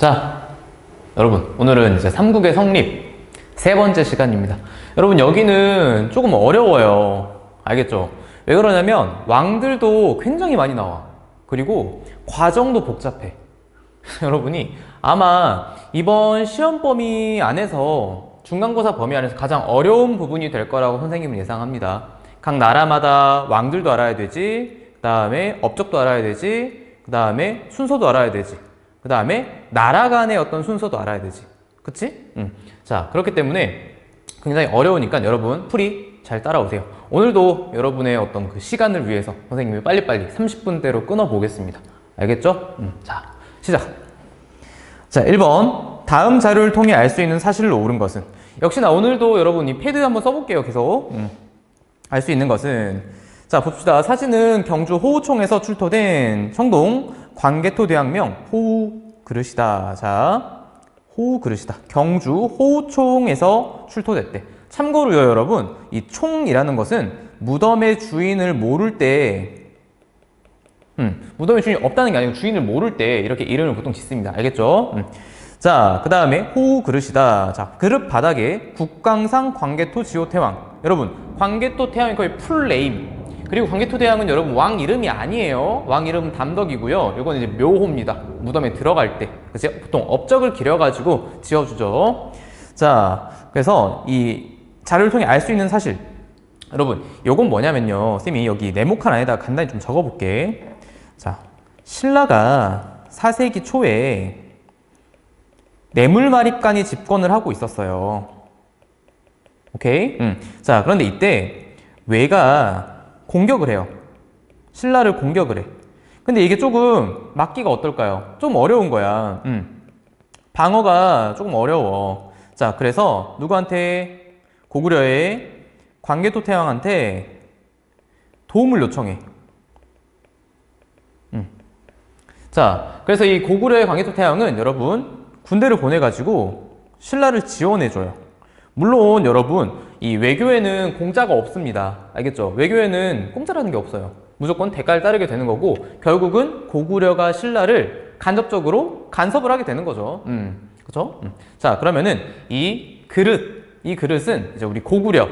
자, 여러분 오늘은 이제 삼국의 성립 세 번째 시간입니다. 여러분 여기는 조금 어려워요. 알겠죠? 왜 그러냐면 왕들도 굉장히 많이 나와. 그리고 과정도 복잡해. 여러분이 아마 이번 시험 범위 안에서 중간고사 범위 안에서 가장 어려운 부분이 될 거라고 선생님은 예상합니다. 각 나라마다 왕들도 알아야 되지, 그 다음에 업적도 알아야 되지, 그 다음에 순서도 알아야 되지, 그 다음에 나라 간의 어떤 순서도 알아야 되지. 그치? 자, 그렇기 때문에 굉장히 어려우니까 여러분 풀이 잘 따라오세요. 오늘도 여러분의 어떤 그 시간을 위해서 선생님이 빨리빨리 30분대로 끊어보겠습니다. 알겠죠? 자, 시작! 자, 1번. 다음 자료를 통해 알 수 있는 사실로 옳은 것은? 역시나 오늘도 여러분 이 패드 한번 써볼게요. 계속. 알 수 있는 것은, 자, 봅시다. 사진은 경주 호우총에서 출토된 청동 광개토 대왕명 호우 그릇이다. 자, 호우 그릇이다. 경주 호우총에서 출토됐대. 참고로요, 여러분, 이 총이라는 것은 무덤의 주인을 모를 때, 무덤의 주인이 없다는 게 아니고 주인을 모를 때 이렇게 이름을 보통 짓습니다. 알겠죠? 자, 그 다음에 호우 그릇이다. 자, 그릇 바닥에 국광상 광개토 지호태왕. 여러분, 광개토 태왕이 거의 풀네임. 그리고 광개토 대왕은 여러분 왕 이름이 아니에요. 왕 이름은 담덕이고요. 이건 이제 묘호입니다. 무덤에 들어갈 때. 그래서 보통 업적을 기려가지고 지어주죠. 자, 그래서 이 자료를 통해 알 수 있는 사실. 여러분, 요건 뭐냐면요. 쌤이 여기 네모칸 안에다가 간단히 좀 적어볼게. 자, 신라가 4세기 초에 뇌물마립간이 집권을 하고 있었어요. 오케이? 자, 그런데 이때 왜가 공격을 해요. 신라를 공격을 해. 근데 이게 조금 막기가 어떨까요? 좀 어려운 거야. 방어가 조금 어려워. 자, 그래서 누구한테? 고구려의 광개토 태왕한테 도움을 요청해. 자, 그래서 이 고구려의 광개토 태왕은 여러분 군대를 보내가지고 신라를 지원해줘요. 물론 여러분 이 외교에는 공짜가 없습니다. 알겠죠? 외교에는 공짜라는 게 없어요. 무조건 대가를 따르게 되는 거고 결국은 고구려가 신라를 간접적으로 간섭을 하게 되는 거죠. 그렇죠? 자, 그러면은 이 그릇은 이제 우리 고구려,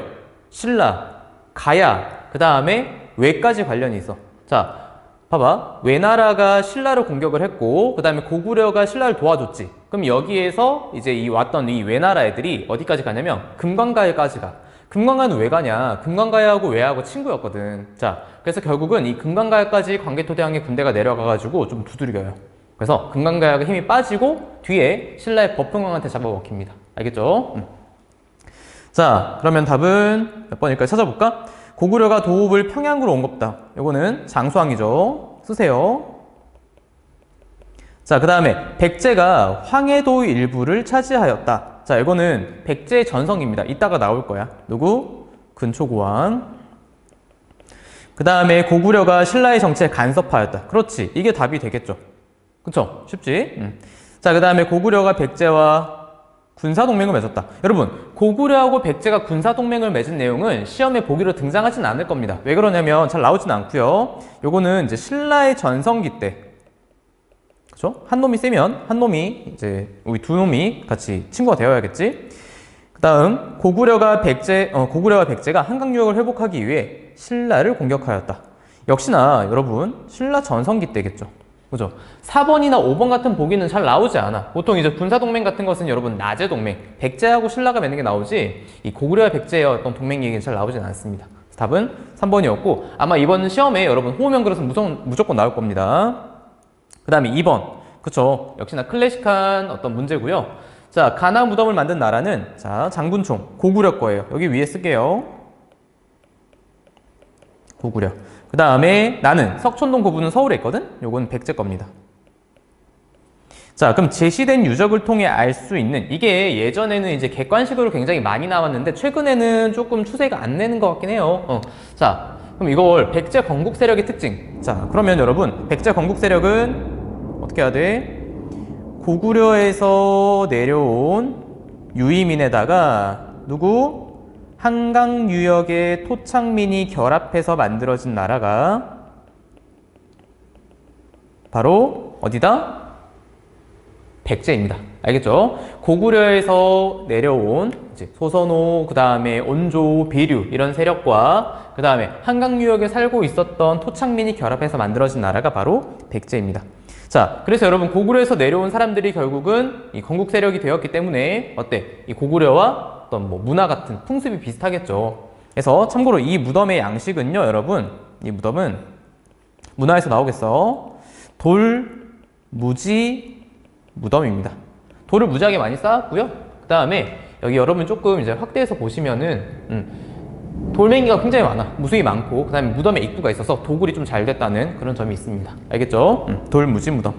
신라, 가야, 그 다음에 외까지 관련이 있어. 자, 봐봐. 외나라가 신라를 공격을 했고 그 다음에 고구려가 신라를 도와줬지. 그럼 여기에서 이제 이 왔던 이 외나라 애들이 어디까지 가냐면 금관가에까지 가. 금관가는 왜 가냐? 금관가야하고 외하고 친구였거든. 자, 그래서 결국은 이 금관가야까지 광개토 대왕의 군대가 내려가가지고 좀 두들겨요. 그래서 금관가야가 힘이 빠지고 뒤에 신라의 법흥왕한테 잡아먹힙니다. 알겠죠? 자, 그러면 답은 몇 번일까요? 찾아볼까? 고구려가 도읍을 평양으로 옮겼다. 이거는 장수왕이죠. 쓰세요. 자, 그 다음에 백제가 황해도 일부를 차지하였다. 자, 이거는 백제의 전성기입니다. 이따가 나올 거야. 누구? 근초고왕. 그 다음에 고구려가 신라의 정치에 간섭하였다. 그렇지. 이게 답이 되겠죠. 그쵸? 쉽지? 자, 그 다음에 고구려가 백제와 군사동맹을 맺었다. 여러분, 고구려하고 백제가 군사동맹을 맺은 내용은 시험에 보기로 등장하진 않을 겁니다. 왜 그러냐면 잘 나오진 않고요. 요거는 이제 신라의 전성기 때, 그쵸? 한 놈이 세면 한 놈이 이제 우리 두 놈이 같이 친구가 되어야겠지. 그 다음 고구려가 백제가 한강 유역을 회복하기 위해 신라를 공격하였다. 역시나 여러분 신라 전성기 때겠죠. 그죠? 4번이나 5번 같은 보기는 잘 나오지 않아. 보통 이제 군사동맹 같은 것은 여러분 낮의 동맹, 백제하고 신라가 맺는 게 나오지 이 고구려와 백제의 어떤 동맹 얘기는 잘 나오진 않습니다. 답은 3번이었고 아마 이번 시험에 여러분 호우면 그릇은 무조건 나올 겁니다. 그 다음에 2번. 그쵸? 역시나 클래식한 어떤 문제고요. 자, 가나 무덤을 만든 나라는 자 장군총 고구려 거예요. 여기 위에 쓸게요. 고구려. 그 다음에 나는 석촌동 고부는 서울에 있거든? 요건 백제 겁니다. 자, 그럼 제시된 유적을 통해 알 수 있는 이게 예전에는 이제 객관식으로 굉장히 많이 나왔는데 최근에는 조금 추세가 안 내는 것 같긴 해요. 자, 그럼 이걸 백제 건국 세력의 특징. 자, 그러면 여러분 백제 건국 세력은 어떻게 해야 돼? 고구려에서 내려온 유이민에다가 누구? 한강 유역의 토착민이 결합해서 만들어진 나라가 바로 어디다? 백제입니다. 알겠죠? 고구려에서 내려온 이제 소선호, 그 다음에 온조, 비류 이런 세력과 그 다음에 한강유역에 살고 있었던 토착민이 결합해서 만들어진 나라가 바로 백제입니다. 자, 그래서 여러분 고구려에서 내려온 사람들이 결국은 이 건국 세력이 되었기 때문에 어때? 이 고구려와 어떤 뭐 문화 같은 풍습이 비슷하겠죠. 그래서 참고로 이 무덤의 양식은요, 여러분, 이 무덤은 문화에서 나오겠어. 돌, 무지, 무덤입니다. 돌을 무지하게 많이 쌓았고요. 그 다음에 여기 여러분 조금 이제 확대해서 보시면은 돌멩이가 굉장히 많아. 무수히 많고 그 다음에 무덤에 입구가 있어서 도굴이 좀 잘 됐다는 그런 점이 있습니다. 알겠죠? 돌, 무지, 무덤.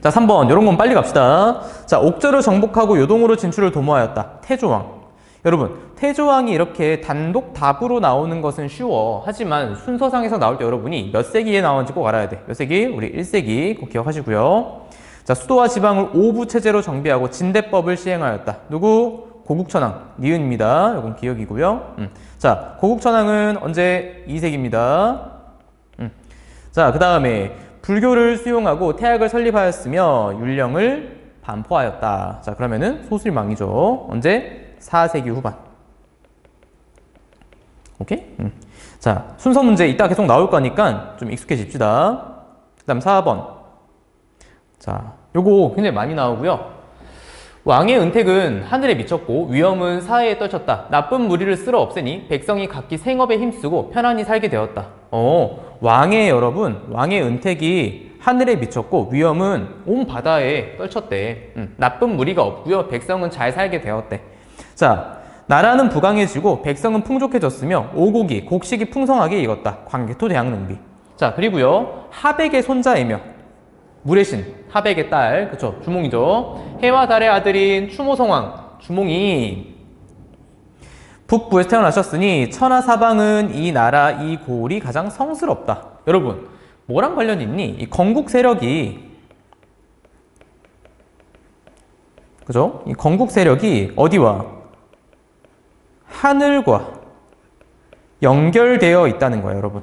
자, 3번. 이런 건 빨리 갑시다. 자, 옥저를 정복하고 요동으로 진출을 도모하였다. 태조왕. 여러분, 태조왕이 이렇게 단독 답으로 나오는 것은 쉬워. 하지만 순서상에서 나올 때 여러분이 몇 세기에 나오는지 꼭 알아야 돼. 몇 세기? 우리 1세기 꼭 기억하시고요. 자, 수도와 지방을 오부체제로 정비하고 진대법을 시행하였다. 누구? 고국천왕. 니은입니다. 이건 기억이고요. 자, 고국천왕은 언제? 2세기입니다. 자, 그 다음에 불교를 수용하고 태학을 설립하였으며 율령을 반포하였다. 자, 그러면은 소술망이죠. 언제? 4세기 후반. 오케이? 자, 순서 문제 이따 계속 나올 거니까 좀 익숙해집시다. 그 다음 4번. 자, 요거 굉장히 많이 나오고요. 왕의 은택은 하늘에 미쳤고 위엄은 사해에 떨쳤다. 나쁜 무리를 쓸어 없애니 백성이 각기 생업에 힘쓰고 편안히 살게 되었다. 왕의 여러분, 왕의 은택이 하늘에 미쳤고 위엄은 온 바다에 떨쳤대. 나쁜 무리가 없고요. 백성은 잘 살게 되었대. 자, 나라는 부강해지고 백성은 풍족해졌으며 오곡이 곡식이 풍성하게 익었다. 광개토 대학능비. 자, 그리고요. 하백의 손자이며 물의 신, 하백의 딸, 그쵸, 주몽이죠. 해와 달의 아들인 추모성왕, 주몽이 북부에서 태어나셨으니 천하 사방은 이 나라 이 고을이 가장 성스럽다. 여러분, 뭐랑 관련이 있니? 이 건국 세력이, 그죠? 이 건국 세력이 어디와? 하늘과 연결되어 있다는 거예요, 여러분.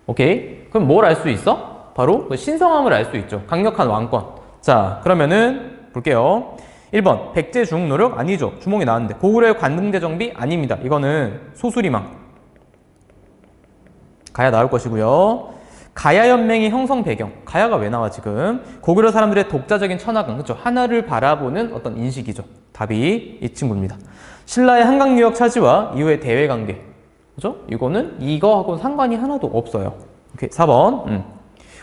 오케이? 그럼 뭘 알 수 있어? 바로 그 신성함을 알 수 있죠. 강력한 왕권. 자, 그러면은 볼게요. 1번 백제 중흥 노력 아니죠. 주몽이 나왔는데. 고구려의 관등대 정비 아닙니다. 이거는 소수리망. 가야 나올 것이고요. 가야 연맹의 형성 배경. 가야가 왜 나와 지금? 고구려 사람들의 독자적인 천하강. 그렇죠. 하나를 바라보는 어떤 인식이죠. 답이 이 친구입니다. 신라의 한강유역 차지와 이후의 대외 관계. 그죠? 이거는 이거하고 상관이 하나도 없어요. 오케이. 4번.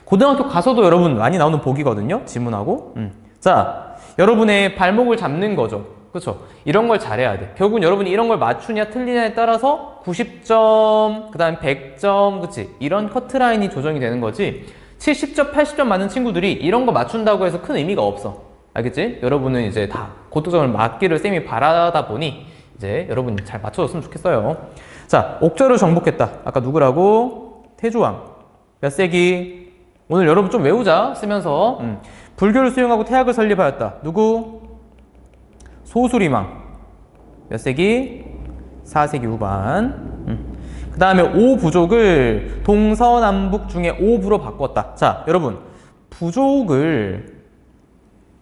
고등학교 가서도 여러분 많이 나오는 복이거든요. 지문하고. 자, 여러분의 발목을 잡는 거죠. 그렇죠? 이런 걸 잘해야 돼. 결국은 여러분이 이런 걸 맞추냐 틀리냐에 따라서 90점, 그 다음 100점, 그치? 이런 커트라인이 조정이 되는 거지. 70점, 80점 맞는 친구들이 이런 거 맞춘다고 해서 큰 의미가 없어. 알겠지? 여러분은 이제 다 고득점을 맞기를 쌤이 바라다 보니 이제 여러분이 잘 맞춰줬으면 좋겠어요. 자, 옥저를 정복했다. 아까 누구라고? 태조왕. 몇 세기? 오늘 여러분 좀 외우자. 쓰면서. 불교를 수용하고 태학을 설립하였다. 누구? 소수리망. 몇 세기? 4세기 후반. 그 다음에 오부족을 동서남북 중에 오부로 바꿨다. 자, 여러분. 부족을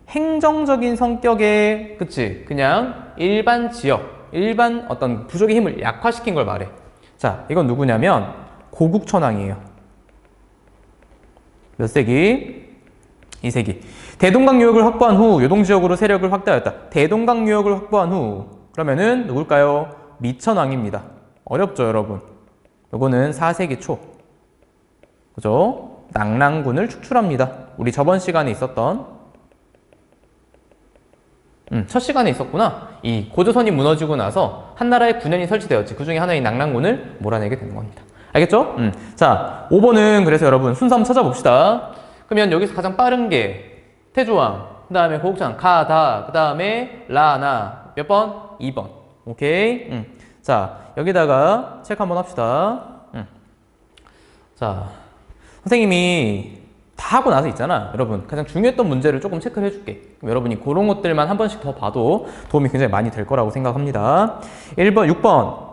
행정적인 성격의, 그치? 그냥 일반 지역, 일반 어떤 부족의 힘을 약화시킨 걸 말해. 자, 이건 누구냐면 고국천왕이에요. 몇 세기? 2세기. 대동강 유역을 확보한 후 요동지역으로 세력을 확대하였다. 대동강 유역을 확보한 후 그러면은 누굴까요? 미천왕입니다. 어렵죠, 여러분? 요거는 4세기 초. 그죠? 낙랑군을 축출합니다. 우리 저번 시간에 있었던 첫 시간에 있었구나. 이 고조선이 무너지고 나서 한나라의 군현이 설치되었지. 그 중에 하나인 낙랑군을 몰아내게 되는 겁니다. 알겠죠? 자, 5번은 그래서 여러분 순서 한번 찾아봅시다. 그러면 여기서 가장 빠른 게 태조왕, 그 다음에 고국천, 가다, 그 다음에 라나. 몇 번? 2번. 오케이? 자, 여기다가 체크 한번 합시다. 자, 선생님이 다 하고 나서 있잖아. 여러분, 가장 중요했던 문제를 조금 체크를 해줄게. 그럼 여러분이 그런 것들만 한 번씩 더 봐도 도움이 굉장히 많이 될 거라고 생각합니다. 1번, 6번.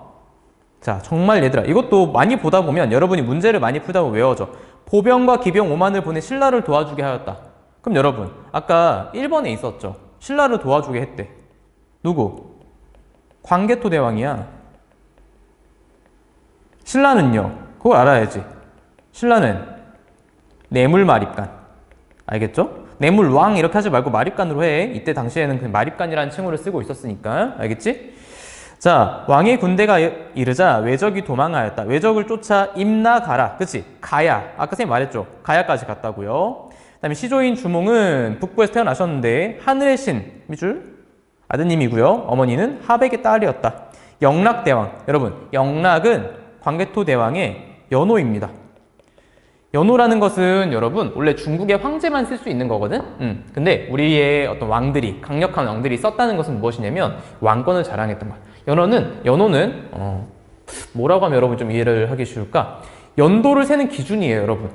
자, 정말 얘들아, 이것도 많이 보다 보면 여러분이 문제를 많이 풀다 보면 외워져. 보병과 기병 5만을 보내 신라를 도와주게 하였다. 그럼 여러분, 아까 1번에 있었죠? 신라를 도와주게 했대. 누구? 광개토 대왕이야. 신라는요, 그거 알아야지. 신라는 뇌물마립간. 알겠죠? 뇌물왕 이렇게 하지 말고 마립간으로 해. 이때 당시에는 그 마립간이라는 칭호를 쓰고 있었으니까. 알겠지? 자, 왕의 군대가 이르자 외적이 도망하였다. 외적을 쫓아 임나가라. 그치? 가야. 아까 선생님 말했죠? 가야까지 갔다고요. 그 다음에 시조인 주몽은 북부에서 태어나셨는데 하늘의 신 밑줄 아드님이고요. 어머니는 하백의 딸이었다. 영락대왕. 여러분, 영락은 광개토 대왕의 연호입니다. 연호라는 것은 여러분 원래 중국의 황제만 쓸 수 있는 거거든. 근데 우리의 어떤 왕들이, 강력한 왕들이 썼다는 것은 무엇이냐면 왕권을 자랑했던 거야. 연호는 뭐라고 하면 여러분 좀 이해를 하기 쉬울까? 연도를 세는 기준이에요, 여러분.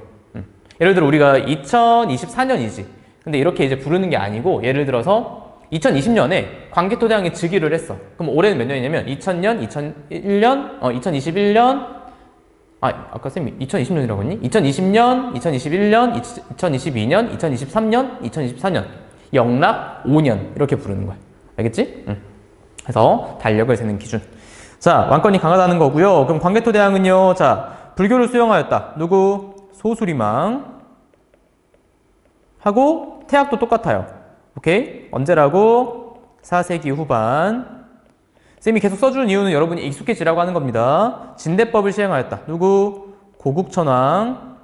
예를 들어 우리가 2024년이지. 근데 이렇게 이제 부르는 게 아니고, 예를 들어서 2020년에 광개토 대왕이 즉위를 했어. 그럼 올해는 몇 년이냐면 2000년, 2001년, 2021년. 아까 쌤이 2020년이라고 했니? 2020년, 2021년, 2022년, 2023년, 2024년. 영락 5년. 이렇게 부르는 거야. 알겠지? 그래서 달력을 세는 기준. 자, 왕권이 강하다는 거고요. 그럼 광개토 대왕은요, 자, 불교를 수용하였다. 누구? 소수리망. 하고, 태학도 똑같아요. 오케이? 언제라고? 4세기 후반. 쌤이 계속 써주는 이유는 여러분이 익숙해지라고 하는 겁니다. 진대법을 시행하였다. 누구? 고국천왕.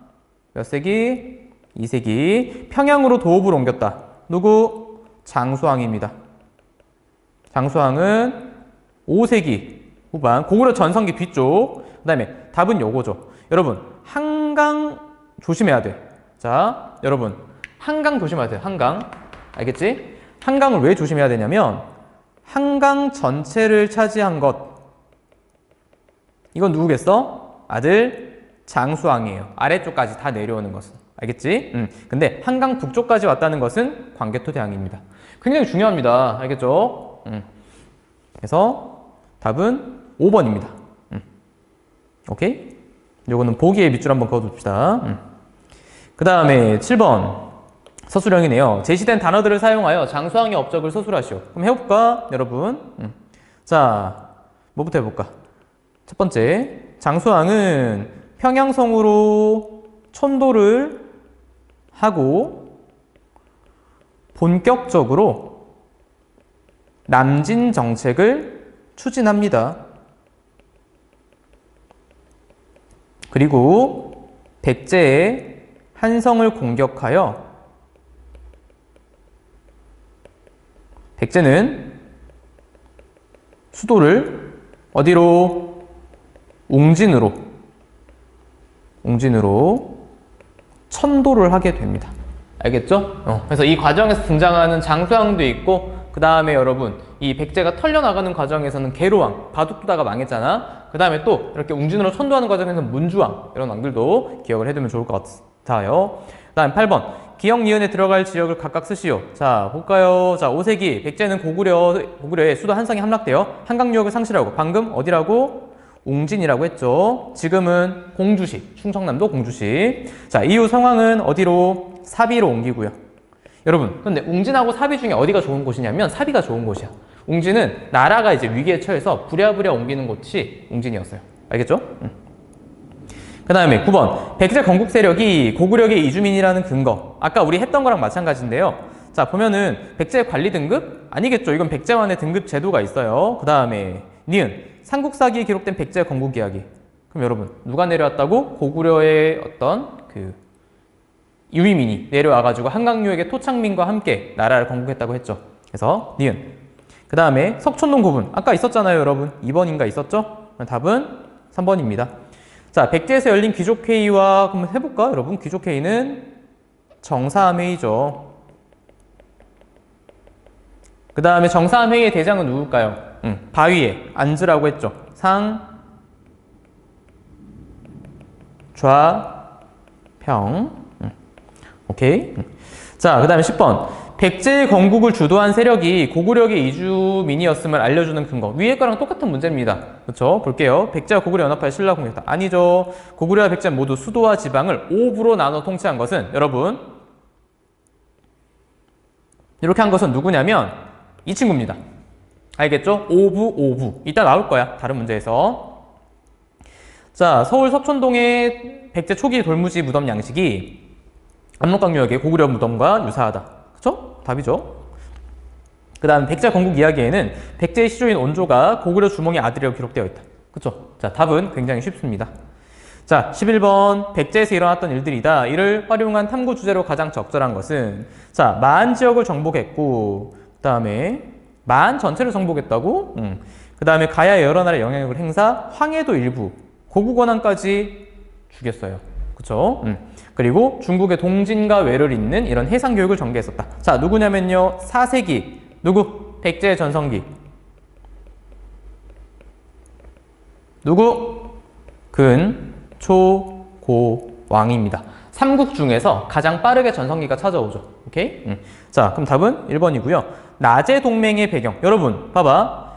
몇 세기? 2세기. 평양으로 도읍을 옮겼다. 누구? 장수왕입니다. 장수왕은 5세기 후반. 고구려 전성기 뒤쪽. 그 다음에 답은 요거죠. 여러분, 한강 조심해야 돼. 자, 여러분, 한강 조심해야 돼. 한강. 알겠지? 한강을 왜 조심해야 되냐면 한강 전체를 차지한 것. 이건 누구겠어? 아들 장수왕이에요. 아래쪽까지 다 내려오는 것은. 알겠지? 근데 한강 북쪽까지 왔다는 것은 광개토 대왕입니다. 굉장히 중요합니다. 알겠죠? 그래서 답은 5번입니다. 오케이? 요거는 보기에 밑줄 한번 그어둡시다. 그 다음에 7번. 서술형이네요. 제시된 단어들을 사용하여 장수왕의 업적을 서술하시오. 그럼 해볼까, 여러분? 자, 뭐부터 해볼까? 첫 번째, 장수왕은 평양성으로 천도를 하고 본격적으로 남진 정책을 추진합니다. 그리고 백제의 한성을 공격하여 백제는 수도를 어디로? 웅진으로 천도를 하게 됩니다. 알겠죠? 그래서 이 과정에서 등장하는 장수왕도 있고, 그 다음에 여러분 이 백제가 털려나가는 과정에서는 계로왕, 바둑두다가 망했잖아. 그 다음에 또 이렇게 웅진으로 천도하는 과정에서 문주왕, 이런 왕들도 기억을 해두면 좋을 것 같아요. 그 다음 8번. 기역, 니은에 들어갈 지역을 각각 쓰시오. 자, 볼까요? 자, 5세기 백제는 고구려의 수도 한성에 함락되어 한강유역을 상실하고, 방금 어디라고? 웅진이라고 했죠. 지금은 공주시, 충청남도 공주시. 자, 이후 성왕은 어디로? 사비로 옮기고요. 여러분, 근데 웅진하고 사비 중에 어디가 좋은 곳이냐면 사비가 좋은 곳이야. 웅진은 나라가 이제 위기에 처해서 부랴부랴 옮기는 곳이 웅진이었어요. 알겠죠? 그 다음에 9번. 백제 건국 세력이 고구려계 이주민이라는 근거. 아까 우리 했던 거랑 마찬가지인데요. 자, 보면은 백제 관리 등급? 아니겠죠. 이건 백제만의 등급 제도가 있어요. 그 다음에 니은. 삼국사기에 기록된 백제 건국 이야기. 그럼 여러분, 누가 내려왔다고? 고구려의 어떤 그 유이민이 내려와가지고 한강유역의 토착민과 함께 나라를 건국했다고 했죠. 그래서 니은. 그 다음에 석촌동 구분. 아까 있었잖아요, 여러분. 2번인가 있었죠? 답은 3번입니다. 자, 백제에서 열린 귀족회의와 한번 해볼까, 여러분? 귀족회의는 정사암회의죠. 그 다음에 정사암회의의 대장은 누굴까요? 바위에 앉으라고 했죠. 상, 좌, 평. 오케이. 자, 그 다음에 10번. 백제의 건국을 주도한 세력이 고구려계 이주민이었음을 알려주는 근거. 위에 거랑 똑같은 문제입니다. 그렇죠? 볼게요. 백제와 고구려 연합하여 신라 공격했다. 아니죠. 고구려와 백제 모두 수도와 지방을 5부로 나눠 통치한 것은 여러분 이렇게 한 것은 누구냐면 이 친구입니다. 알겠죠? 오부. 이따 나올 거야. 다른 문제에서. 자, 서울 서촌동의 백제 초기 돌무지 무덤 양식이 압록강유역의 고구려 무덤과 유사하다. 그쵸? 답이죠. 그 다음 백제 건국 이야기에는 백제의 시조인 온조가 고구려 주몽의 아들이라고 기록되어 있다. 그쵸? 자, 답은 굉장히 쉽습니다. 자, 11번 백제에서 일어났던 일들이다. 이를 활용한 탐구 주제로 가장 적절한 것은 자, 마한 지역을 정복했고 그 다음에 마한 전체를 정복했다고? 그 다음에 가야의 여러 나라의 영향력을 행사, 황해도 일부, 고구 권한까지 죽였어요. 그쵸? 그리고 중국의 동진과 외를 잇는 이런 해상 교육을 전개했었다. 자, 누구냐면요. 4세기. 누구? 백제의 전성기. 누구? 근, 초, 고, 왕입니다. 삼국 중에서 가장 빠르게 전성기가 찾아오죠. 오케이? 자, 그럼 답은 1번이고요. 나제 동맹의 배경. 여러분, 봐봐.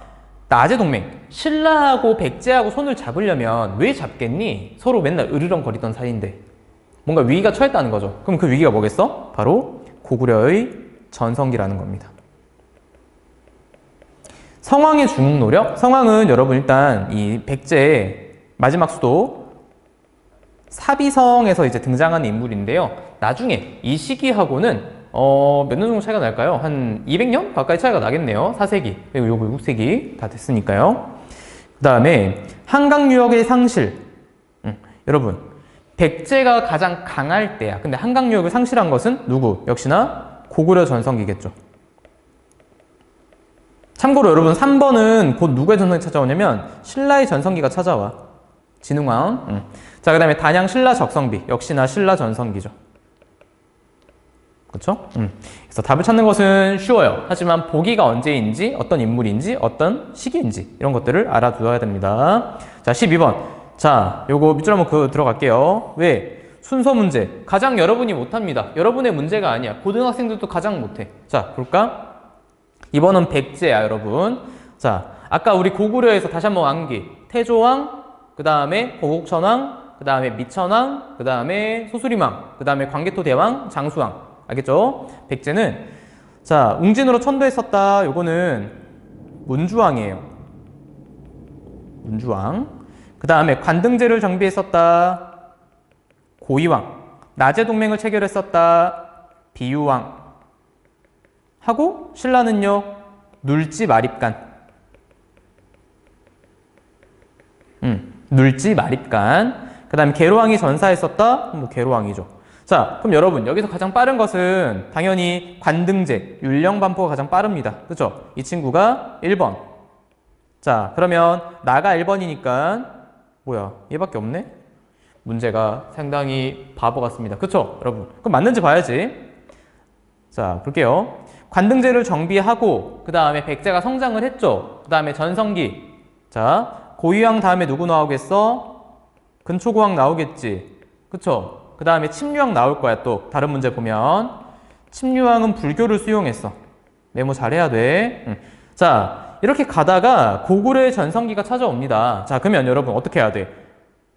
나제 동맹. 신라하고 백제하고 손을 잡으려면 왜 잡겠니? 서로 맨날 으르렁거리던 사이인데. 뭔가 위기가 처했다는 거죠. 그럼 그 위기가 뭐겠어? 바로 고구려의 전성기라는 겁니다. 성왕의 중흥 노력? 성왕은 여러분 일단 이 백제의 마지막 수도 사비성에서 이제 등장하는 인물인데요. 나중에 이 시기하고는 몇 년 정도 차이가 날까요? 한 200년 가까이 차이가 나겠네요. 4세기 그리고 요거 6세기 다 됐으니까요. 그 다음에 한강유역의 상실. 여러분 백제가 가장 강할 때야. 근데 한강유역을 상실한 것은 누구? 역시나 고구려 전성기겠죠. 참고로 여러분 3번은 곧 누구의 전성기 찾아오냐면 신라의 전성기가 찾아와. 진흥왕. 자, 그 다음에 단양 신라 적성비. 역시나 신라 전성기죠. 그렇죠? 그래서 답을 찾는 것은 쉬워요. 하지만 보기가 언제인지, 어떤 인물인지, 어떤 시기인지 이런 것들을 알아두어야 됩니다. 자, 12번. 자, 요거 밑줄 한번 들어갈게요. 왜? 순서 문제. 가장 여러분이 못합니다. 여러분의 문제가 아니야. 고등학생들도 가장 못해. 자, 볼까? 이번은 백제야, 여러분. 자, 아까 우리 고구려에서 다시 한번 암기. 태조왕, 그 다음에 고국천왕, 그 다음에 미천왕, 그 다음에 소수림왕, 그 다음에 광개토 대왕, 장수왕. 알겠죠? 백제는 자, 웅진으로 천도했었다. 요거는 문주왕이에요. 문주왕. 그 다음에 관등제를 정비했었다. 고이왕. 나제 동맹을 체결했었다. 비유왕. 하고 신라는요. 눌지 마립간. 눌지 마립간. 그 다음에 계로왕이 전사했었다. 뭐 계로왕이죠. 자, 그럼 여러분 여기서 가장 빠른 것은 당연히 관등제, 율령반포가 가장 빠릅니다. 그렇죠? 이 친구가 1번. 자, 그러면 나가 1번이니까 뭐야? 얘밖에 없네? 문제가 상당히 바보 같습니다. 그렇죠? 여러분. 그럼 맞는지 봐야지. 자, 볼게요. 관등제를 정비하고 그 다음에 백제가 성장을 했죠. 그 다음에 전성기. 자, 고유왕 다음에 누구 나오겠어? 근초고왕 나오겠지. 그쵸? 그 다음에 침류왕 나올 거야. 또 다른 문제 보면 침류왕은 불교를 수용했어. 메모 잘해야 돼. 자, 이렇게 가다가 고구려의 전성기가 찾아옵니다. 자, 그러면 여러분 어떻게 해야 돼?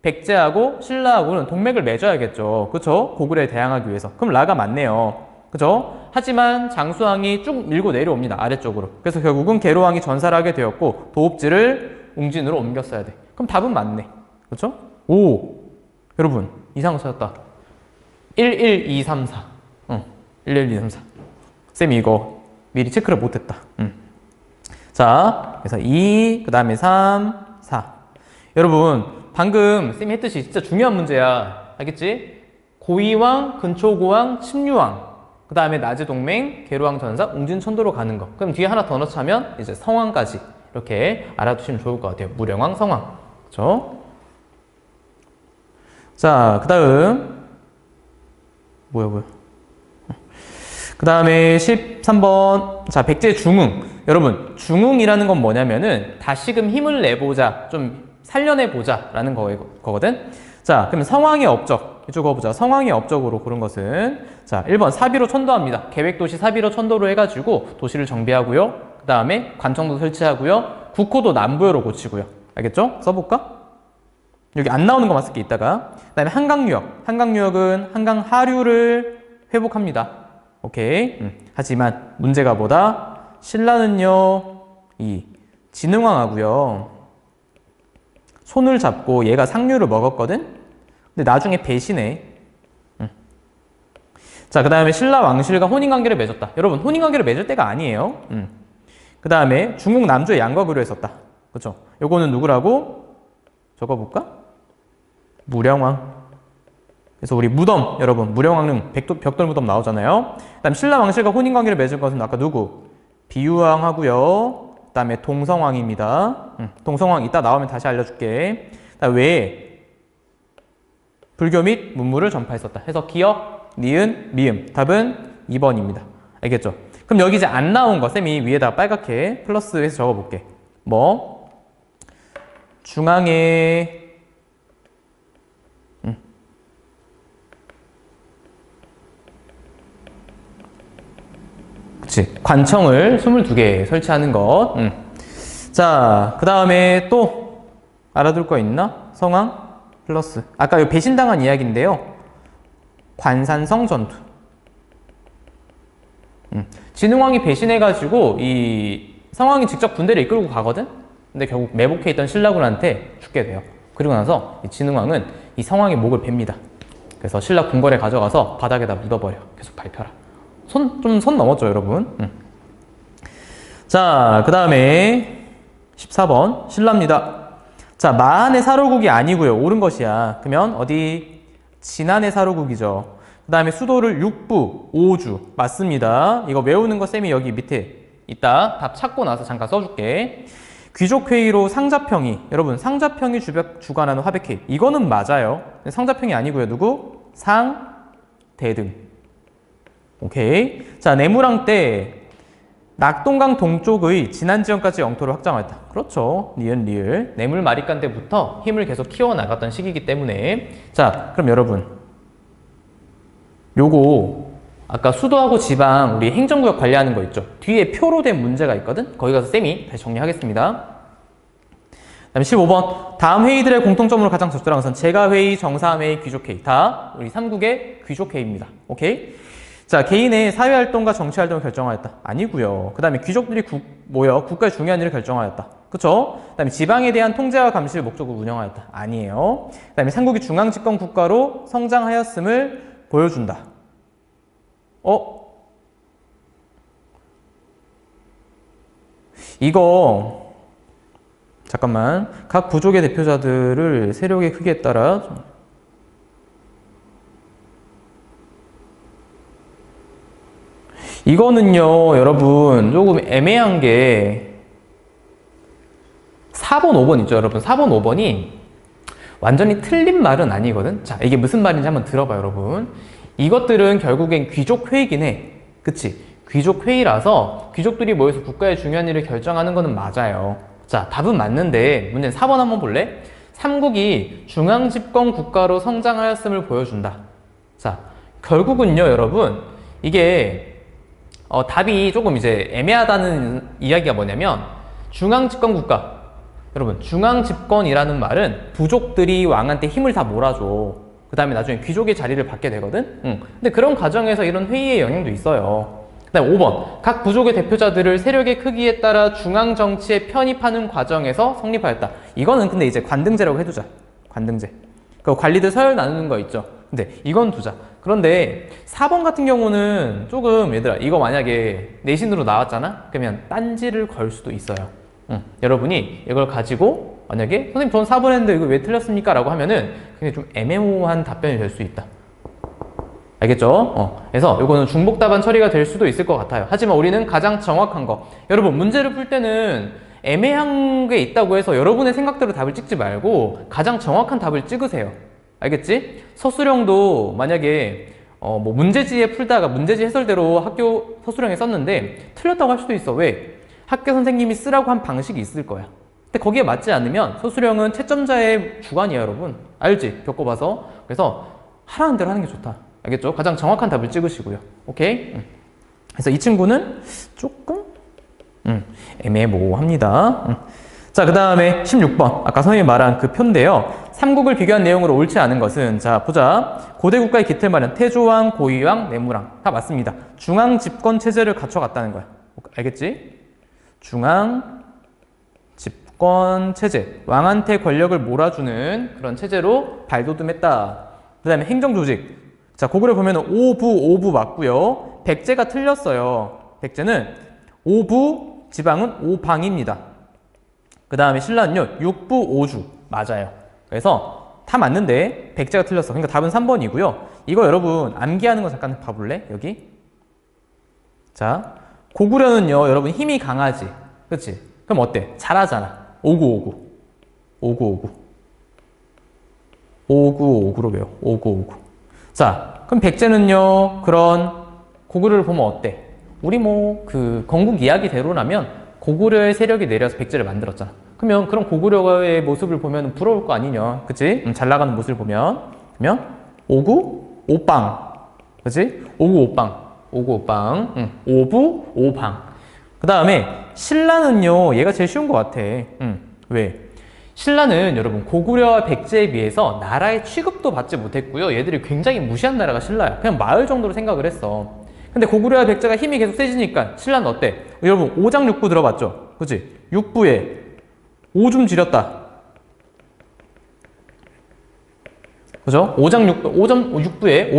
백제하고 신라하고는 동맥을 맺어야겠죠. 그쵸? 고구려에 대항하기 위해서. 그럼 라가 맞네요. 그죠? 하지만 장수왕이 쭉 밀고 내려옵니다. 아래쪽으로. 그래서 결국은 계로왕이 전사를 하게 되었고 도읍지를 웅진으로 옮겼어야 돼. 그럼 답은 맞네. 그렇죠? 오! 여러분 이상한 거 찾았다. 11234. 11234. 쌤이 이거 미리 체크를 못했다. 자, 그래서 2, 그 다음에 3, 4. 여러분 방금 쌤이 했듯이 진짜 중요한 문제야. 알겠지? 고이왕, 근초고왕, 침류왕. 그 다음에 나제동맹, 계로왕 전사, 웅진천도로 가는 거. 그럼 뒤에 하나 더 넣자면 이제 성왕까지 이렇게 알아두시면 좋을 것 같아요. 무령왕, 성왕. 그렇죠? 자, 그 다음 뭐야 그 다음에 13번. 자, 백제 중흥. 여러분 중흥이라는 건 뭐냐면은 다시금 힘을 내보자, 좀 살려내보자 라는 거거든. 자, 그러면 성왕의 업적 이쪽 보자. 성왕의 업적으로 고른 것은 자, 1번 사비로 천도합니다. 계획도시 사비로 천도로 해가지고 도시를 정비하고요. 그 다음에 관청도 설치하고요. 국호도 남부여로 고치고요. 알겠죠? 써볼까? 여기 안 나오는 거만 쓸게 이따가. 그 다음에 한강유역. 한강유역은 한강 하류를 회복합니다. 오케이. 하지만 문제가 뭐다? 신라는요, 이 진흥왕하고요, 손을 잡고 얘가 상류를 먹었거든? 근데 나중에 배신해. 자, 그 다음에 신라 왕실과 혼인관계를 맺었다. 여러분, 혼인관계를 맺을 때가 아니에요. 그 다음에 중국 남조의 양과 교류했었다. 그쵸? 요거는 누구라고? 적어볼까? 무령왕. 그래서 우리 무덤, 여러분, 무령왕릉 벽돌 무덤 나오잖아요. 그 다음 신라 왕실과 혼인관계를 맺을 것은 아까 누구? 비유왕하고요. 그 다음에 동성왕입니다. 동성왕 이따 나오면 다시 알려줄게. 그다음 왜 불교 및 문물을 전파했었다. 해서 기역, 니은, 미음. 답은 2번입니다. 알겠죠? 그럼 여기 이제 안 나온 거 쌤이 위에다가 빨갛게 플러스해서 적어볼게. 뭐 중앙에 그치, 관청을 22개 설치하는 것. 자, 그 다음에 또 알아둘 거 있나? 성왕 플러스 아까 이 배신당한 이야기인데요. 관산성 전투. 진흥왕이 배신해가지고 이 성왕이 직접 군대를 이끌고 가거든? 근데 결국 매복해 있던 신라군한테 죽게 돼요. 그리고 나서 이 진흥왕은 이 성왕의 목을 베입니다. 그래서 신라 궁궐에 가져가서 바닥에다 묻어버려. 계속 밟혀라. 선 넘었죠, 여러분? 자, 그 다음에 14번 신라입니다. 자, 마한의 사로국이 아니고요. 옳은 것이야. 그러면 어디? 진안의 사로국이죠. 그 다음에 수도를 육부, 오주. 맞습니다. 이거 외우는 거 쌤이 여기 밑에 이따 답 찾고 나서 잠깐 써줄게. 귀족회의로 상자평이, 여러분 상자평이 주관하는 화백회의. 이거는 맞아요. 상자평이 아니고요. 누구? 상대등. 오케이. 자, 내무랑 때 낙동강 동쪽의 진안지역까지 영토를 확장하였다. 그렇죠. 니은 리을. 내물 마리간 때부터 힘을 계속 키워나갔던 시기이기 때문에. 자, 그럼 여러분 요거 아까 수도하고 지방 우리 행정구역 관리하는 거 있죠. 뒤에 표로 된 문제가 있거든. 거기 가서 쌤이 다시 정리하겠습니다. 다음에 15번 다음 회의들의 공통점으로 가장 적절한 것은 제가회의, 정사회의, 귀족회의. 다 우리 3국의 귀족회의입니다. 오케이. 자, 개인의 사회활동과 정치활동을 결정하였다. 아니고요. 그 다음에 귀족들이 모여 국가의 중요한 일을 결정하였다. 그쵸? 그 다음에 지방에 대한 통제와 감시를 목적으로 운영하였다. 아니에요. 그 다음에 삼국이 중앙집권 국가로 성장하였음을 보여준다. 이거 잠깐만. 각 부족의 대표자들을 세력의 크기에 따라 이거는요, 여러분 조금 애매한 게 4번, 5번 있죠, 여러분. 4번, 5번이 완전히 틀린 말은 아니거든. 자, 이게 무슨 말인지 한번 들어봐요, 여러분. 이것들은 결국엔 귀족회의긴 해. 그치? 귀족회의라서 귀족들이 모여서 국가의 중요한 일을 결정하는 거는 맞아요. 자, 답은 맞는데 문제는 4번 한번 볼래? 삼국이 중앙집권 국가로 성장하였음을 보여준다. 자, 결국은요, 여러분 이게 답이 조금 이제 애매하다는 이야기가 뭐냐면 중앙집권 국가. 여러분, 중앙집권이라는 말은 부족들이 왕한테 힘을 다 몰아줘. 그 다음에 나중에 귀족의 자리를 받게 되거든? 근데 그런 과정에서 이런 회의의 영향도 있어요. 그 다음에 5번. 각 부족의 대표자들을 세력의 크기에 따라 중앙정치에 편입하는 과정에서 성립하였다. 이거는 근데 이제 관등제라고 해두자. 관등제. 그 관리들 서열 나누는 거 있죠. 근데 이건 두자. 그런데 4번 같은 경우는 조금 얘들아 이거 만약에 내신으로 나왔잖아? 그러면 딴지를 걸 수도 있어요. 여러분이 이걸 가지고 만약에 선생님 전 4번 했는데 이거 왜 틀렸습니까? 라고 하면은 굉장히 좀 애매모호한 답변이 될 수 있다. 알겠죠? 그래서 이거는 중복 답안 처리가 될 수도 있을 것 같아요. 하지만 우리는 가장 정확한 거. 여러분 문제를 풀 때는 애매한 게 있다고 해서 여러분의 생각대로 답을 찍지 말고 가장 정확한 답을 찍으세요. 알겠지? 서술형도 만약에 뭐 문제지에 풀다가 문제지 해설대로 학교 서술형에 썼는데 틀렸다고 할 수도 있어. 왜? 학교 선생님이 쓰라고 한 방식이 있을 거야. 근데 거기에 맞지 않으면 서술형은 채점자의 주관이야, 여러분. 알지? 겪어봐서. 그래서 하라는 대로 하는 게 좋다. 알겠죠? 가장 정확한 답을 찍으시고요. 오케이? 그래서 이 친구는 조금 애매모호합니다. 자, 그 다음에 16번. 아까 선생님이 말한 그 표인데요. 삼국을 비교한 내용으로 옳지 않은 것은, 자 보자. 고대 국가의 기틀 마련, 태조왕, 고위왕, 내무왕 다 맞습니다. 중앙 집권 체제를 갖춰갔다는 거야. 알겠지? 중앙 집권 체제, 왕한테 권력을 몰아주는 그런 체제로 발돋움했다. 그 다음에 행정 조직. 자 고구려 보면은 오부 맞고요. 백제가 틀렸어요. 백제는 오부, 지방은 오방입니다. 그 다음에 신라는요 육부 오주 맞아요. 그래서 다 맞는데 백제가 틀렸어. 그러니까 답은 3번이고요. 이거 여러분 암기하는 거 잠깐 봐볼래? 여기. 자 고구려는요 여러분 힘이 강하지. 그치? 그럼 어때? 잘하잖아. 오구오구로 배워. 오구오구. 자 그럼 백제는요 그런 고구려를 보면 어때? 우리 뭐 그 건국 이야기대로라면 고구려의 세력이 내려서 백제를 만들었잖아. 그러면 그런 고구려의 모습을 보면 부러울 거 아니냐. 그치? 잘 나가는 모습을 보면. 그러면 오구, 오빵. 그치? 오구, 오빵. 오부, 오방. 그 다음에 신라는요 얘가 제일 쉬운 것 같아. 왜? 신라는 여러분 고구려와 백제에 비해서 나라의 취급도 받지 못했고요. 얘들이 굉장히 무시한 나라가 신라야. 그냥 마을 정도로 생각을 했어. 근데 고구려와 백제가 힘이 계속 세지니까 신라는 어때? 여러분 오장육부 들어봤죠? 그치? 육부에 오줌 지렸다. 그죠? 오장육부에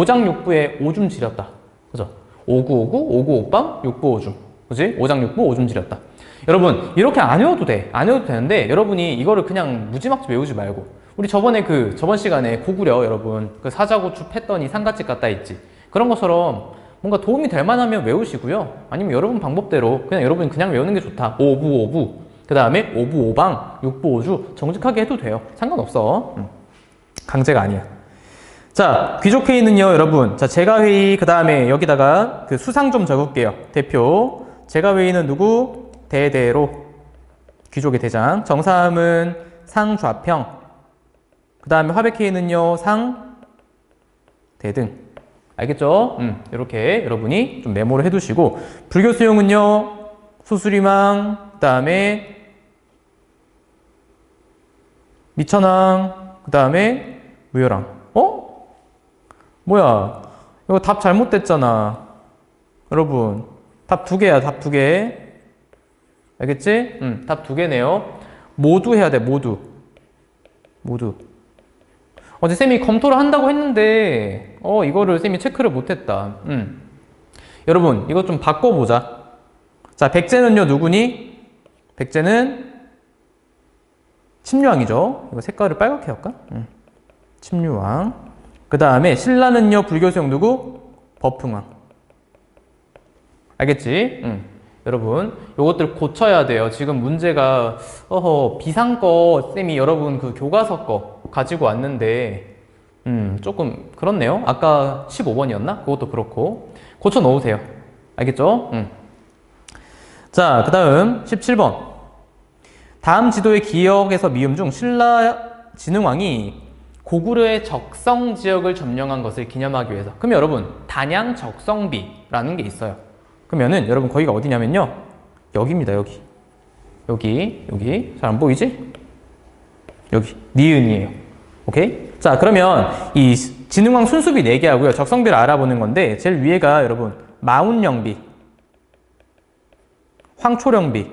오줌 지렸다. 그죠? 오구오구, 오구오빵, 육부오줌. 그지? 오장육부, 오줌 지렸다. 여러분, 이렇게 안 외워도 돼. 안 외워도 되는데, 여러분이 이거를 그냥 무지막지 외우지 말고. 우리 저번 시간에 고구려, 여러분, 그 사자고추 팼더니 상갓집 갔다 있지. 그런 것처럼 뭔가 도움이 될 만하면 외우시고요. 아니면 여러분 방법대로 그냥 여러분 그냥 외우는 게 좋다. 오부. 그 다음에 오부, 오방, 육부, 오주. 정직하게 해도 돼요. 상관없어. 강제가 아니야. 자, 귀족회의는요, 여러분. 자, 제가회의, 그 다음에 여기다가 그 수상 좀 적을게요. 대표. 제가회의는 누구? 대대로. 귀족의 대장. 정사함은 상좌평. 그 다음에 화백회의는요, 상대등. 알겠죠? 이렇게 여러분이 좀 메모를 해두시고. 불교 수용은요, 수수리망, 그 다음에 미천왕, 그 다음에 무열왕. 뭐야? 이거 답 잘못됐잖아. 여러분, 답 2개야, 답 2개. 알겠지? 답 2개네요. 모두 해야 돼, 모두. 어제 쌤이 검토를 한다고 했는데, 이거를 쌤이 체크를 못했다. 여러분, 이거 좀 바꿔보자. 자, 백제는요, 누구니? 백제는 침류왕이죠. 이거 색깔을 빨갛게 할까? 침류왕. 그 다음에 신라는요 불교수용 누구? 법흥왕. 알겠지? 여러분 요것들 고쳐야 돼요. 지금 문제가 비상 거 쌤이 여러분 그 교과서 거 가지고 왔는데 조금 그렇네요. 아까 15번이었나? 그것도 그렇고 고쳐 넣으세요. 알겠죠? 자, 그 다음 17번. 다음 지도의 기역에서 미음 중 신라 진흥왕이 고구려의 적성 지역을 점령한 것을 기념하기 위해서. 그러면 여러분 단양 적성비라는 게 있어요. 그러면은 여러분 거기가 어디냐면요 여기입니다. 여기 잘 안 보이지? 여기 니은이에요. 오케이? 자 그러면 이 진흥왕 순수비 4개 하고요 적성비를 알아보는 건데 제일 위에가 여러분 마운령비, 황초령비.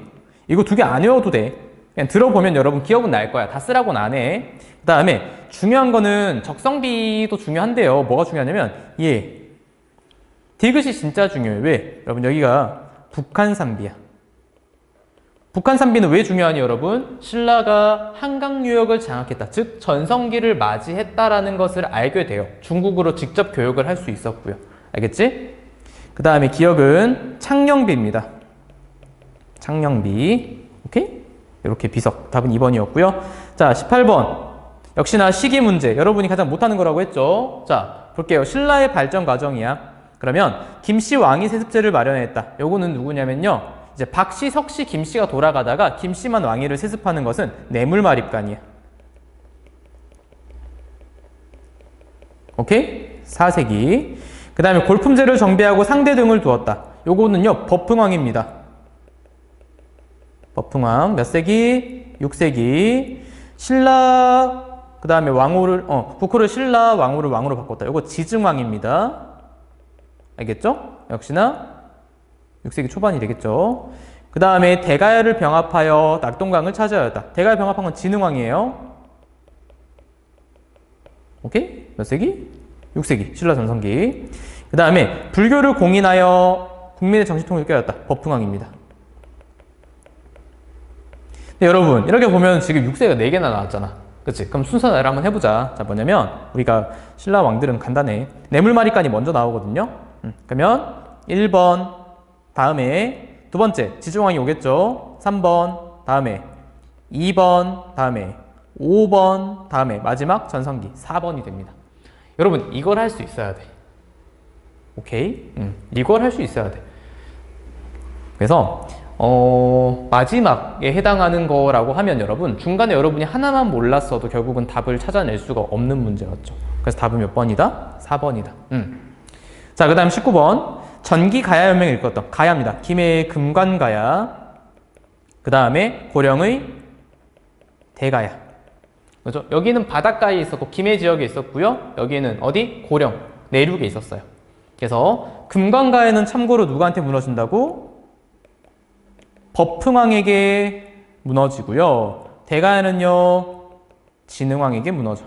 이거 2개 안 외워도 돼. 그냥 들어보면 여러분 기억은 날 거야. 다 쓰라고는 안 해. 그 다음에 중요한 거는 적성비도 중요한데요. 뭐가 중요하냐면 디귿이 진짜 중요해요. 왜? 여러분 여기가 북한산비야. 북한산비는 왜 중요하니 여러분? 신라가 한강 유역을 장악했다. 즉 전성기를 맞이했다라는 것을 알게 돼요. 중국으로 직접 교역을 할 수 있었고요. 알겠지? 그 다음에 기역은 창령비입니다. 창령비. 오케이? 이렇게 비석. 답은 2번이었고요. 자, 18번. 역시나 시기 문제. 여러분이 가장 못하는 거라고 했죠. 자, 볼게요. 신라의 발전 과정이야. 그러면 김씨 왕이 세습제를 마련했다. 요거는 누구냐면요. 이제 박씨, 석씨, 김씨가 돌아가다가 김씨만 왕위를 세습하는 것은 뇌물마립간이야. 오케이? 4세기. 그 다음에 골품제를 정비하고 상대 등을 두었다. 요거는요. 법흥왕입니다. 법흥왕 몇 세기? 6세기. 신라 그 다음에 왕후를, 국호를 신라, 왕후를 왕으로 바꿨다. 이거 지증왕입니다. 알겠죠? 역시나 6세기 초반이 되겠죠. 그 다음에 대가야를 병합하여 낙동강을 차지하였다. 대가야 병합한 건 진흥왕이에요. 오케이? 몇 세기? 6세기. 신라 전성기. 그 다음에 불교를 공인하여 국민의 정신통일을 깨웠다. 법흥왕입니다. 네, 여러분 이렇게 보면 지금 6세가 4개나 나왔잖아. 그치? 그럼 순서대로 한번 해보자. 자, 뭐냐면 우리가 신라 왕들은 간단해. 뇌물마리간이 먼저 나오거든요. 그러면 1번 다음에 두 번째 지중왕이 오겠죠. 3번 다음에 2번 다음에 5번 다음에 마지막 전성기 4번이 됩니다. 여러분 이걸 할 수 있어야 돼. 오케이? 이걸 할 수 있어야 돼. 그래서 마지막에 해당하는 거라고 하면 여러분 중간에 여러분이 하나만 몰랐어도 결국은 답을 찾아낼 수가 없는 문제였죠. 그래서 답은 몇 번이다? 4번이다. 자, 그 다음 19번 전기 가야연맹을 일컫던 가야입니다. 김해의 금관가야, 그 다음에 고령의 대가야. 그렇죠? 여기는 바닷가에 있었고 김해 지역에 있었고요. 여기는 어디? 고령 내륙에 있었어요. 그래서 금관가야는 참고로 누구한테 무너진다고? 법흥왕에게 무너지고요. 대가야는요 진흥왕에게 무너져.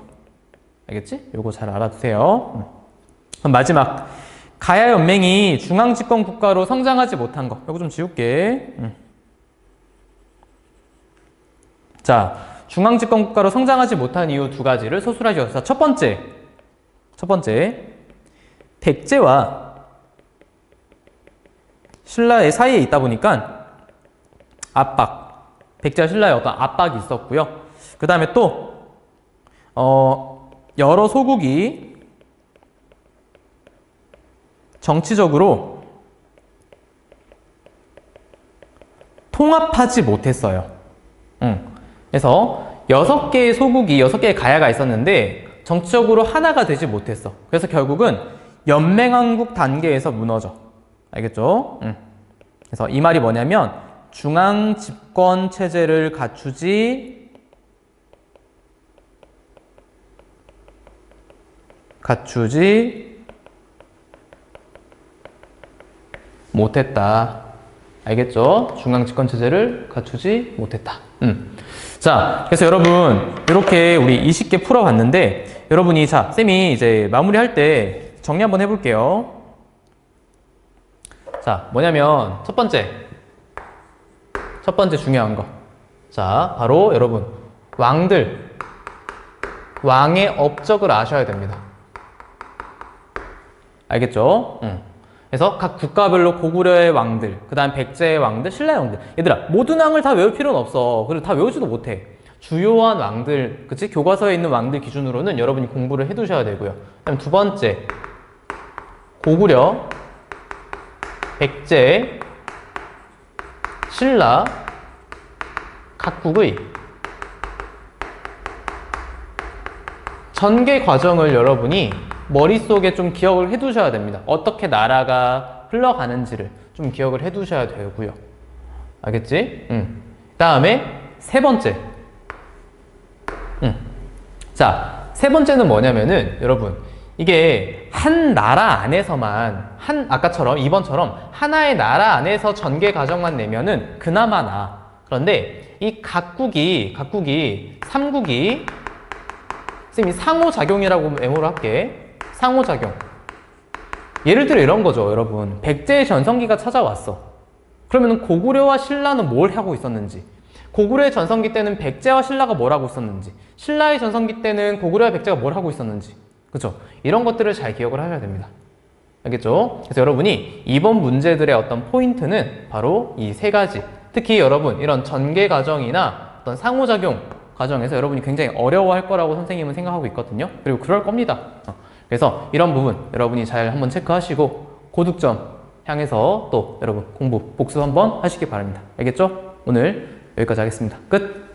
알겠지? 요거 잘 알아두세요. 그럼 마지막 가야연맹이 중앙집권 국가로 성장하지 못한 거. 요거 좀 지울게. 자, 중앙집권 국가로 성장하지 못한 이유 두 가지를 서술하시죠. 자, 첫 번째 백제와 신라의 사이에 있다 보니까 압박, 백제와 신라의 어떤 압박이 있었고요. 그 다음에 또 여러 소국이 정치적으로 통합하지 못했어요. 그래서 6개의 소국이 6개의 가야가 있었는데 정치적으로 하나가 되지 못했어. 그래서 결국은 연맹왕국 단계에서 무너져. 알겠죠? 그래서 이 말이 뭐냐면 중앙 집권 체제를 갖추지 못했다. 알겠죠? 중앙 집권 체제를 갖추지 못했다. 자, 그래서 여러분 이렇게 우리 20개 풀어봤는데 여러분이 자, 쌤이 이제 마무리할 때 정리 한번 해볼게요. 자, 뭐냐면 첫 번째 중요한 거. 자, 바로 여러분 왕의 업적을 아셔야 됩니다. 알겠죠? 그래서 각 국가별로 고구려의 왕들, 그 다음 백제의 왕들, 신라의 왕들. 얘들아, 모든 왕을 다 외울 필요는 없어. 그리고 다 외우지도 못해. 주요한 왕들, 그치? 교과서에 있는 왕들 기준으로는 여러분이 공부를 해두셔야 되고요. 그다음 두 번째, 고구려, 백제, 신라, 각국의 전개 과정을 여러분이 머릿속에 좀 기억을 해두셔야 됩니다. 어떻게 나라가 흘러가는지를 좀 기억을 해두셔야 되고요. 알겠지? 다음에 세 번째. 자, 세 번째는 뭐냐면은 여러분 이게 한 나라 안에서만 아까처럼 2번처럼 하나의 나라 안에서 전개 과정만 내면은 그나마 나. 그런데 이 각국이 삼국이 쌤이 상호작용이라고 메모를 할게. 상호작용. 예를 들어 이런 거죠, 여러분. 백제의 전성기가 찾아왔어. 그러면 고구려와 신라는 뭘 하고 있었는지, 고구려의 전성기 때는 백제와 신라가 뭘 하고 있었는지, 신라의 전성기 때는 고구려와 백제가 뭘 하고 있었는지, 그쵸? 이런 것들을 잘 기억을 하셔야 됩니다. 알겠죠? 그래서 여러분이 이번 문제들의 어떤 포인트는 바로 이 세 가지. 특히 여러분 이런 전개 과정이나 어떤 상호작용 과정에서 여러분이 굉장히 어려워할 거라고 선생님은 생각하고 있거든요. 그리고 그럴 겁니다. 그래서 이런 부분 여러분이 잘 한번 체크하시고 고득점 향해서 또 여러분 공부 복습 한번 하시기 바랍니다. 알겠죠? 오늘 여기까지 하겠습니다. 끝!